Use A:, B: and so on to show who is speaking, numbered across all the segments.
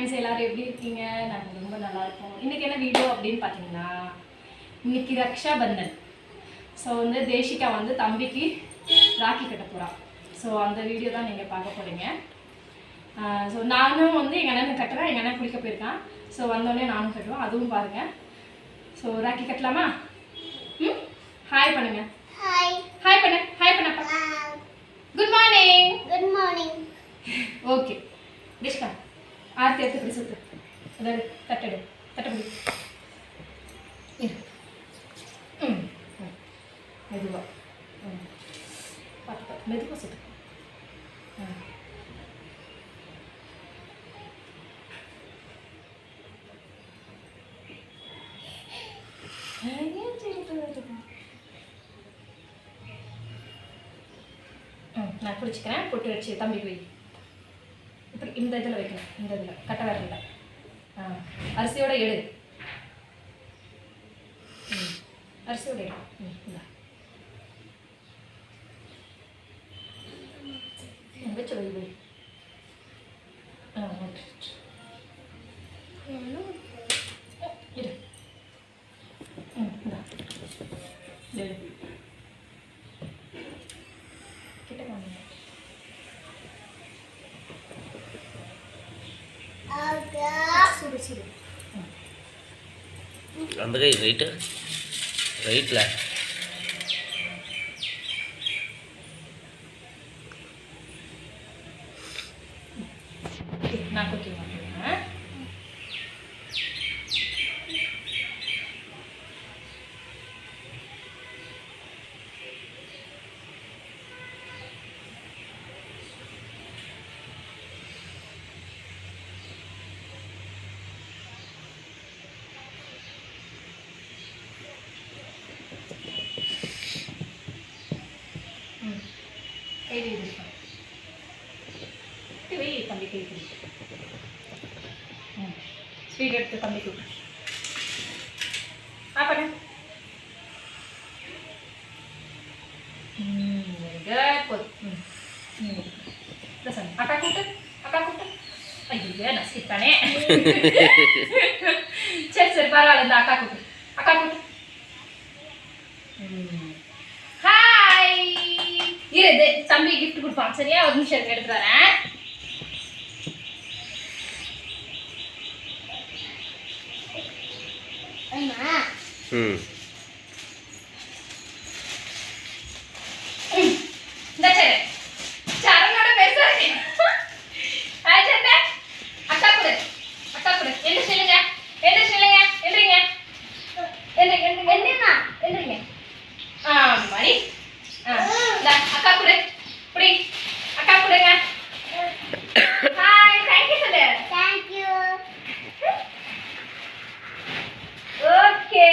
A: Friends எல்லாரும் எப்படி இருக்கீங்க? நாங்கள் ரொம்ப நல்லா இருக்கோம். இன்னைக்கு என்ன வீடியோ அப்படின்னு பார்த்தீங்கன்னா, இன்னைக்கு ரக்ஷா பந்தன். ஸோ வந்து தேஷிகா வந்து தம்பிக்கு ராக்கி கட்ட போகிறான். ஸோ அந்த வீடியோ தான் நீங்கள் பார்க்க போகிறீங்க. ஸோ நானும் வந்து எங்கள் அண்ணன் கட்டுறேன், எங்கள் அண்ணன் குளிக்க போயிருக்கான். ஸோ வந்தோடனே நானும் கட்டுவேன், அதுவும் பாருங்கள். ஸோ ராக்கி கட்டலாமா? ம், ஹாய் பண்ணுங்க.
B: ஹாய்
A: ஹாய் பண்ண, ஹாய் பண்ணப்பா. Good morning.
B: Good morning.
A: Okay Dishka aarti எடுத்து இப்படி சுத்து. அதாவது தட்டடு தட்டப்படி இரு. ம், மெதுவா பார்த்து பார்த்து மெதுவாக சுத்து. நான் குளிச்சுக்கிறேன். பொட்டு வச்சு தம்பிக்கு வை. இப்படி இந்த இதில் வைக்கணும், இந்த இதில் கட்ட வரல. அரிசியோட எடு. அரிசியோட எடு. இல்லை வச்சு வை வை. இரு. இந்தா எடு. கிட்ட வாங்க. சுடு சுடு.
C: அந்த கை ரைட்டு ரைட்டில்
A: நான் குட்டி வாங்குறேன். கைது இருக்கா? வை தம்பி கைது. ஸ்வீட் எடுத்து தம்பிக்கு பண்ணு. அக்கா கூட்டு, அக்கா கூட்டு. ஐயோ நசித்தானே. சரி சரி பரவாயில்ல, இந்த அக்கா கூட்டு, அக்கா கூட்டு. ஹாய். இரு தம்பி கிஃப்ட் கொடுப்பான். சரியா, ஒரு நிமிஷம் எடுத்து வரேன்.
C: ம்
A: இந்த சரி சரணோட பேசாதீங்க. அக்கா கூட, அக்கா கூட. என்ன சொல்லுங்க, என்ன சொல்லுங்க, எந்திரிங்க, எந்திரிங்க, எந்திரிங்க, எந்திரிங்க. மணி அக்கா கூட இப்படி அக்கா கூடங்க. ஹாய், தேங்க்யூ சொல்லு.
B: தேங்க்யூ.
A: ஓகே,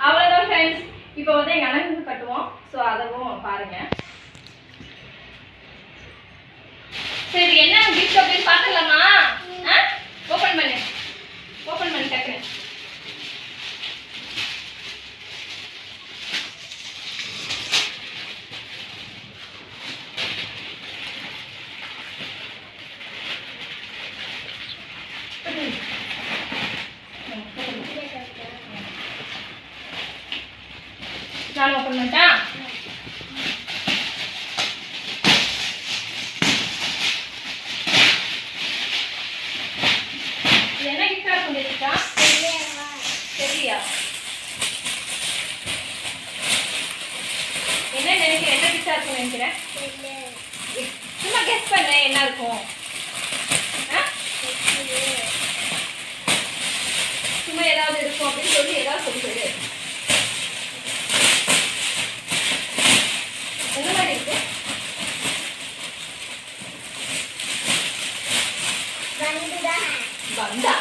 A: அவ்வளோதான் ஃப்ரெண்ட்ஸ். இப்போ வந்து எங்கள் அண்ணனுக்கு கட்டுவோம். ஸோ அதவும் பாருங்க. சரி, என்ன கிஃப்ட் அப்படின்னு பார்த்துடலாமா? ஓப்பன் பண்ணு, ஓப்பன் பண்ணி டக்குன்னு. நான் ஓப்பன் பண்ணிட்டா? என்ன கிஃப்டா பண்ணிருக்கா? சரியா, என்ன நினைக்கிறேன், என்ன கிஃப்டா இருக்கும் நினைக்கிறேன்? சும்மா கெஸ் பண்ண என்ன இருக்கும். சும்மா ஏதாவது இருக்கும் அப்படின்னு சொல்லி ஏதாவது சொல்லு. என்ன மாதிரி இருக்கு? வந்தா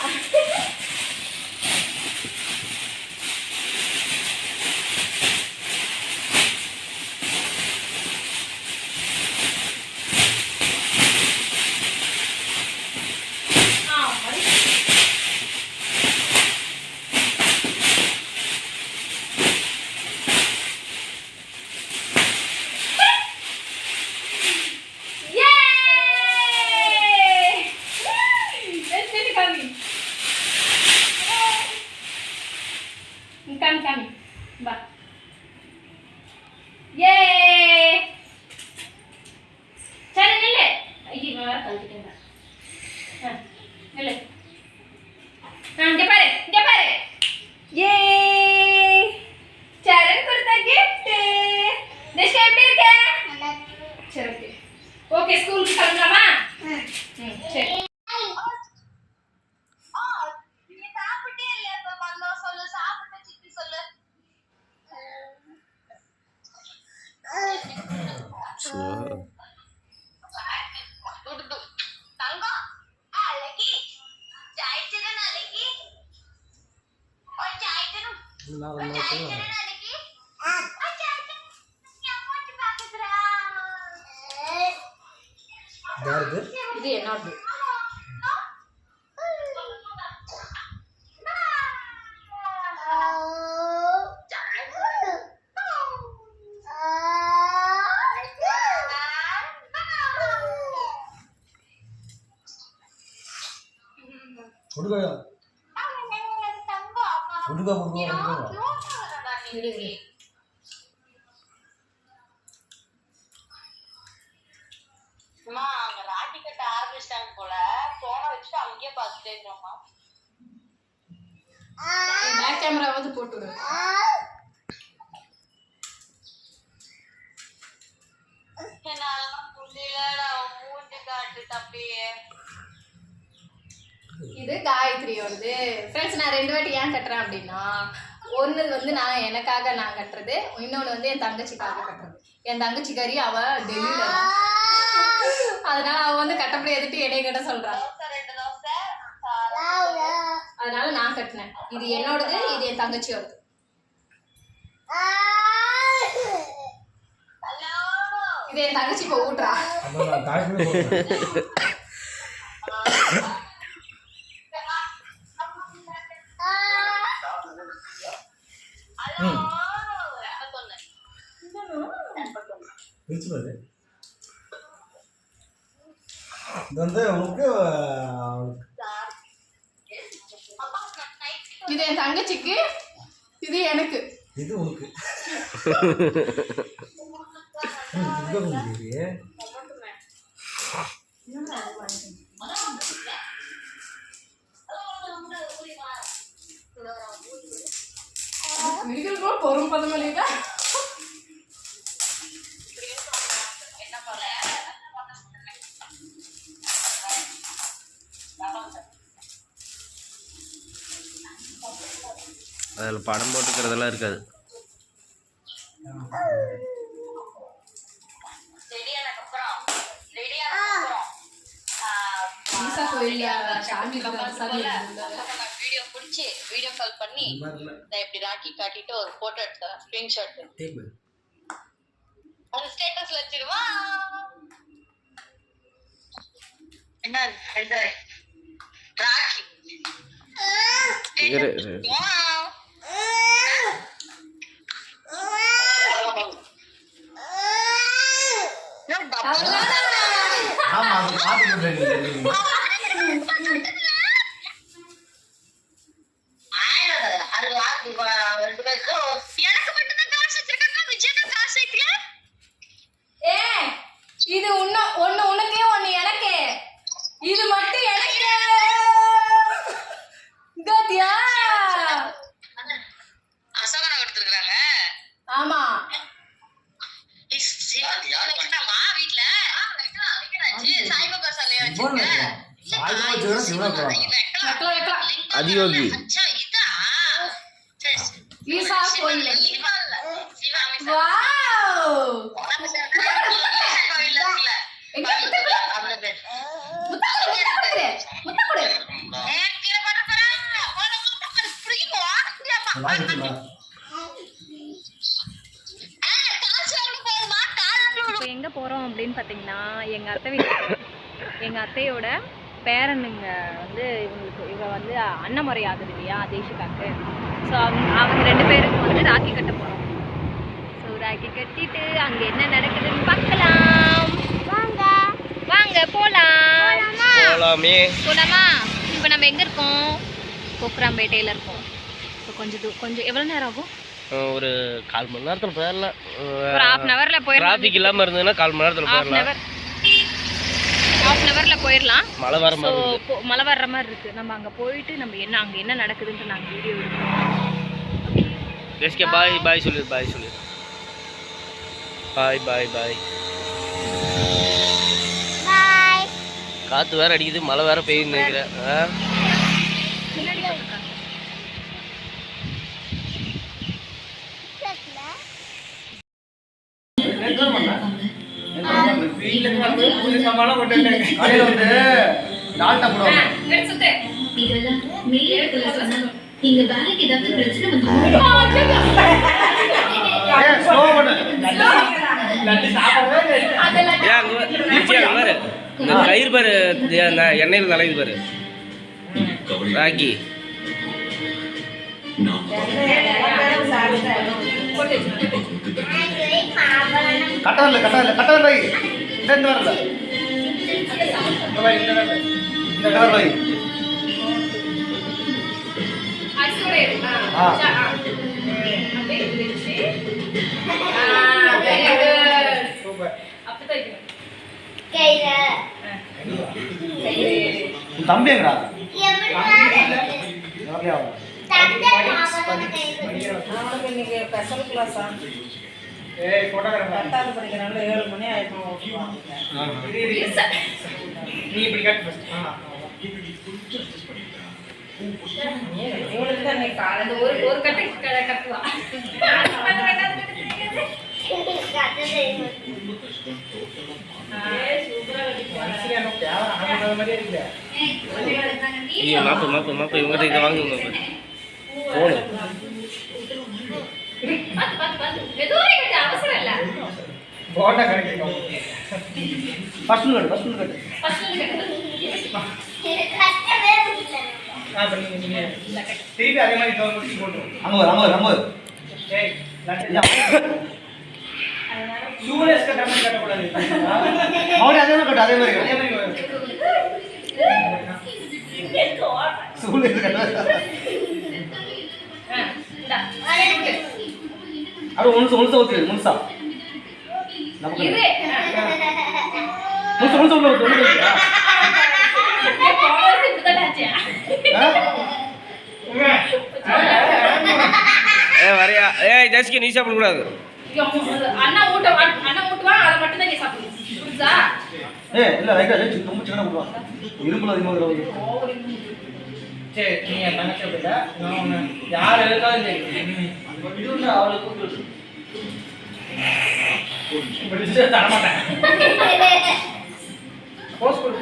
A: இல்ல இங்க பாரு ஏ சரண் கொடுத்த gift தேஷ்கா எப்படி இருக்க சரி ஓகே ஓகே ஸ்கூலுக்கு கிளம்பலாமா சரி இது என்னது பேக் கேமரா வந்து போட்டு விடு இது காயத்ரியோடது ஃப்ரெண்ட்ஸ். நான் 2 வாட்டி ஏன் கட்டுறேன் அப்படின்னா, ஒன்று வந்து நான் எனக்காக நான் கட்டுறது, இன்னொன்று வந்து என் தங்கச்சிக்காக கட்டுறது. என் தங்கச்சிக்காரி அவ டெல்லியில, அதனால அவ வந்து கட்டப்படி எதுட்டு இடையே கட்ட சொல்றான். அதனால நான் கட்டினேன். இது என்னோடது, இது என் தங்கச்சியோடது. இது என் தங்கச்சி இப்போ ஊட்டுறா. இது என் தங்கச்சிக்கு, இது எனக்கு. இது உனக்கு. பொறும் பதமல்ல
C: அதில் படம் போட்டுக்கிறதெல்லாம் இருக்காது.
D: வீடியோ பிடிச்சி வீடியோ கால் பண்ணி நான் இப்படி ராக்கி காட்டிட்டு ஒரு போட்டோ எடுத்தேன், ஸ்கிரீன்ஷாட் அது ஸ்டேட்டஸ்ல வச்சிருவா. என்ன ராக்கி எனக்கு மட்டும் காசு வச்சிருக்காங்க, விஜய் காசு வைக்கல.
A: இது ஒண்ணு உனக்கே ஒண்ணு எனக்கு, இது மட்டும் எனக்கு. கத்தியா
D: அசோகனா கொடுத்துருக்காங்க.
A: ஆமா
D: வீட்டுல சாய்பாபா சாலையா வச்சிருக்கேன்.
C: அதியோகி
A: ஈசா கோயில்.
E: இப்போ எங்கே போகிறோம் அப்படின்னு பார்த்தீங்கன்னா, எங்கள் அத்தை வீட்டுக்கு. எங்கள் அத்தையோட பேரனுங்க வந்து இவங்க வந்து அண்ணமுறை ஆகுது இல்லையா தேசிகாக்கு. ஸோ அவங்க 2 பேருக்கு வந்து ராக்கி கட்ட போகிறோம். ஸோ ராக்கி கட்டிட்டு அங்கே என்ன நடக்குதுன்னு பார்க்கலாம். வாங்க போகலாமே. இப்போ நம்ம எங்கே இருக்கோம்? கொக்குராம்பேட்டையில் இருக்கோம். இப்போ கொஞ்சம் எவ்வளோ நேரம் ஆகும்?
C: ஒரு 1/4 மணி நேரத்தில் போயிடலாம்.
E: ஒரு 1/2 hourல போயிடலாம்.
C: டிராஃபிக் இல்லாமல் இருந்ததுன்னா 1/4 மணி நேரத்தில் போயிடலாம்.
E: ஹாஃப் போயிடலாம்.
C: மழை வர
E: ஸோ
C: மாதிரி
E: மழை வர்ற மாதிரி இருக்குது. நம்ம அங்கே போயிட்டு நம்ம அங்கே என்ன நடக்குதுன்ட்டு நாங்கள் வீடியோ எடுக்கிறோம்.
C: ஜெஸ்கே பாய் பாய் சொல்லு பாய் பாய்
B: பாய்
C: காற்று வேற அடிக்குது, மழை வேற பெய்யுன்னு நினைக்கிறேன்.
E: பின்னாடி போயிருக்காங்க.
F: நீங்க வேலைக்கு ஏதாவது பிரச்சனை வந்து
C: இந்த கயிறு பாரு, எண்ணெயில் நலையுது பாரு ராக்கி.
G: தம்பிங்களா
H: ஸ்பெஷல் கிளாஸா பத்தாவது படிக்கிறாங்க 7 மணி ஆயிடும்.
G: நீ இப்படி கட்டு
H: இவளுக்கு தான் இன்னைக்கு காலையில்
A: ஒரு கட்டு கட்டுவா.
C: ஐயோ மாப்பு இவங்ககிட்ட இதை வாங்குங்க போகணும்.
A: அவசரம் இல்ல.
G: போட்டா கிடைக்கும். ஃபர்ஸ்ட் கட்டு திருப்பி அதே மாதிரி போட்டு அங்க ஏய் சூரேஷ் கட்ட மாதிரி கட்டக்கூடாது. அவனே அதே மாதிரி சூரேஷ் கட்ட அது ஒன்று ஊத்து முழுசா நமக்கு முழுசா உள்ள ஊத்து
C: வரையா ஜஸ்கி நீ சாப்பிடக்கூடாது.
A: அண்ணா ஊட்டுவான், அதை மட்டும் தான் நீ சாப்பிடுங்க. புரியுதா?
G: இல்ல ரைட்டா ரொம்ப சின்ன போடுவான். இரும்புல அதிகமாக சரி நீ நினைச்ச யார் எழுதாலும் சரி அவளுக்கு தரமாட்டேன். போஸ்ட் கொடு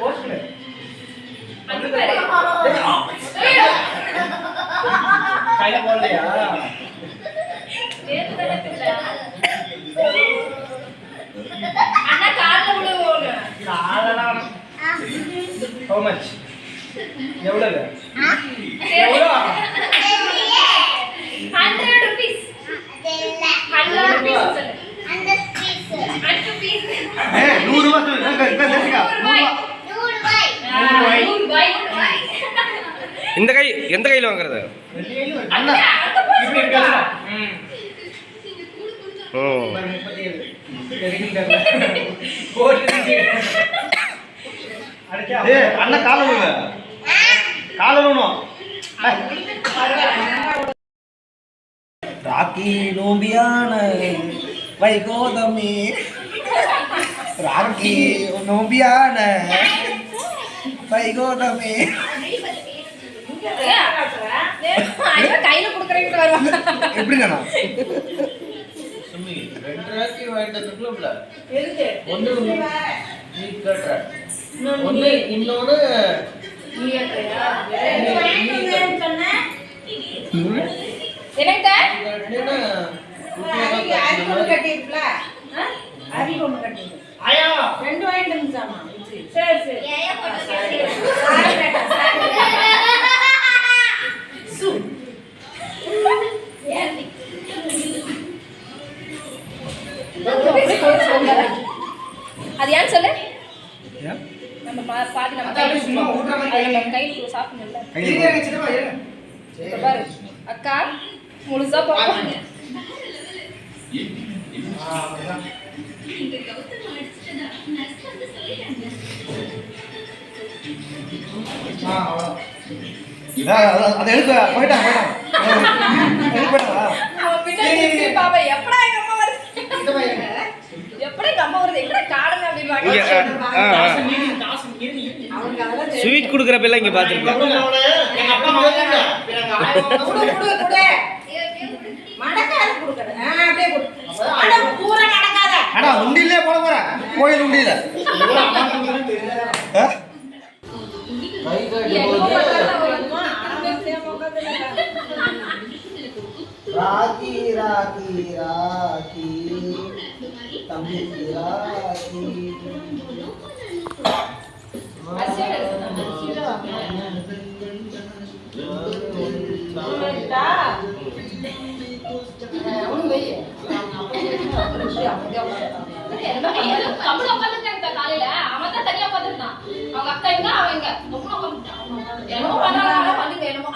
G: கையில போடலையா?
A: அண்ணா கால்ல விடுவோங்க.
G: காலலாம் how much எவ்வளவு
A: 100 rupees. 100 rupees சொல்லு.
B: அந்த ஸ்பீஸ்
A: 100 rupees.
G: 100 ரூபாய் தேசிகா
A: 100 ரூபாய்.
C: இந்த கை எந்த கையில் வாங்குறது?
G: அண்ணா இப்படி இருக்கா?
C: ஓ
G: 37 அண்ணா காலணும் ராக்கி நோம்பியான வைகோதமே ராக்கி நோம்பியான வைகோதமே
A: கையில குடுக்கறேன்னு வருவாங்க.
G: எப்படிங்கண்ணா இன்னொன்னு
A: என்னங்க
G: ஆயா
H: 2 வாங்கிட்டு சாமா. சரி சரி
A: அது ஏன் சொல்லு. நம்ம பாதி நம்ம கையில் சாப்பிடணும்ல. பாரு அக்கா முழுசா போவாங்க.
G: அதை எழுத்து போயிட்டாங்க
E: பாப்பா எப்படா எங்க அம்மா வருது எப்படி எங்க அம்மா வருது எங்கடா காடுங்க அப்படின்னு
C: ஸ்வீட் கொடுக்குற பிள்ளை இங்கே பார்த்துருக்கேன்.
G: எங்க அப்பா அம்மா அடா உண்டியிலே போட போற கோயில் உண்டியில ராக்கி ராக்கி ராக்கி தம்பி ராக்கி
A: காலையில அவன் தான் தனியா உட்காந்துருந்தான். அவங்க அக்கா எங்க அவன் எங்க என்னமோ பண்ணாங்க பண்ணுங்க என்னமோ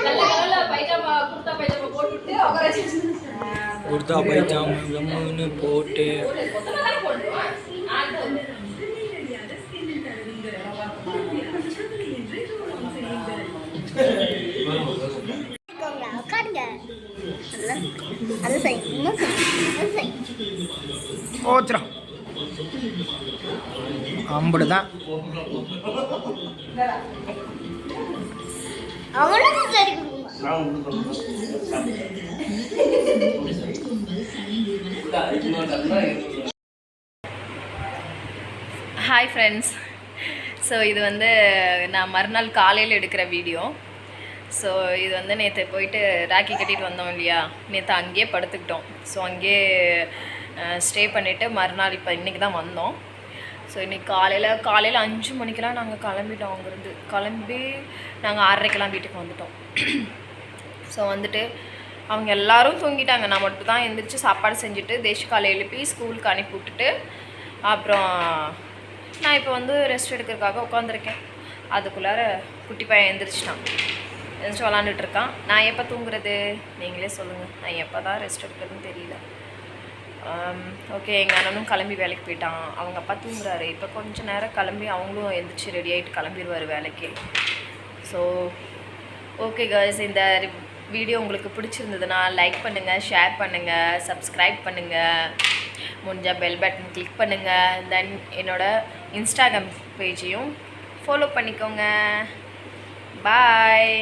A: நல்ல கலர்ல பைஜாமா குர்தா பைஜாமா போட்டுட்டு
C: குர்தா பைஜாமா போட்டு
B: உட்காருங்க அது சரி இன்னும் சரி
G: ஓச்சுரா அம்புடுதான்
B: அவனுக்கு சரி
E: ஹாய் ஃப்ரெண்ட்ஸ். ஸோ இது வந்து நான் மறுநாள் காலையில் எடுக்கிற வீடியோ. ஸோ இது வந்து நேற்று போயிட்டு ராக்கி கட்டிட்டு வந்தோம் இல்லையா, நேற்று அங்கேயே படுத்துக்கிட்டோம். ஸோ அங்கேயே ஸ்டே பண்ணிவிட்டு மறுநாள் இப்போ இன்றைக்கி தான் வந்தோம். ஸோ இன்றைக்கி காலையில் 5 மணிக்கெலாம் நாங்கள் கிளம்பிட்டோம். அங்கேருந்து கிளம்பி நாங்கள் 6:30க்கெலாம் வீட்டுக்கு வந்துட்டோம். ஸோ வந்துட்டு அவங்க எல்லோரும் தூங்கிட்டாங்க. நான் மட்டும் தான் எழுந்திரிச்சு சாப்பாடு செஞ்சுட்டு தேசிகாலை எழுப்பி ஸ்கூலுக்கு அனுப்பி விட்டுட்டு அப்புறம் நான் இப்போ வந்து ரெஸ்ட் எடுக்கிறதுக்காக உட்காந்துருக்கேன். அதுக்குள்ளார குட்டி பையன் எழுந்திரிச்சிட்டான். எழுந்திரிச்சு விளாண்டுட்ருக்கான். நான் எப்போ தூங்குறது நீங்களே சொல்லுங்கள். நான் எப்போ தான் ரெஸ்ட் எடுக்கிறதுன்னு தெரியல. ஓகே, எங்கள் அண்ணனும் கிளம்பி வேலைக்கு போயிட்டான். அவங்க அப்பா தூங்குறாரு. இப்போ கொஞ்சம் நேரம் கிளம்பி அவங்களும் எழுந்திரிச்சு ரெடி ஆகிட்டு கிளம்பிடுவார் வேலைக்கு. ஸோ ஓகே காய்ஸ், இந்த வீடியோ உங்களுக்கு பிடிச்சிருந்ததுன்னா லைக் பண்ணுங்கள், ஷேர் பண்ணுங்கள், சப்ஸ்கிரைப் பண்ணுங்கள், முடிஞ்சால் பெல் பட்டன் கிளிக் பண்ணுங்கள். தென் என்னோடய இன்ஸ்டாகிராம் பேஜையும் ஃபாலோ பண்ணிக்கோங்க. பாய்.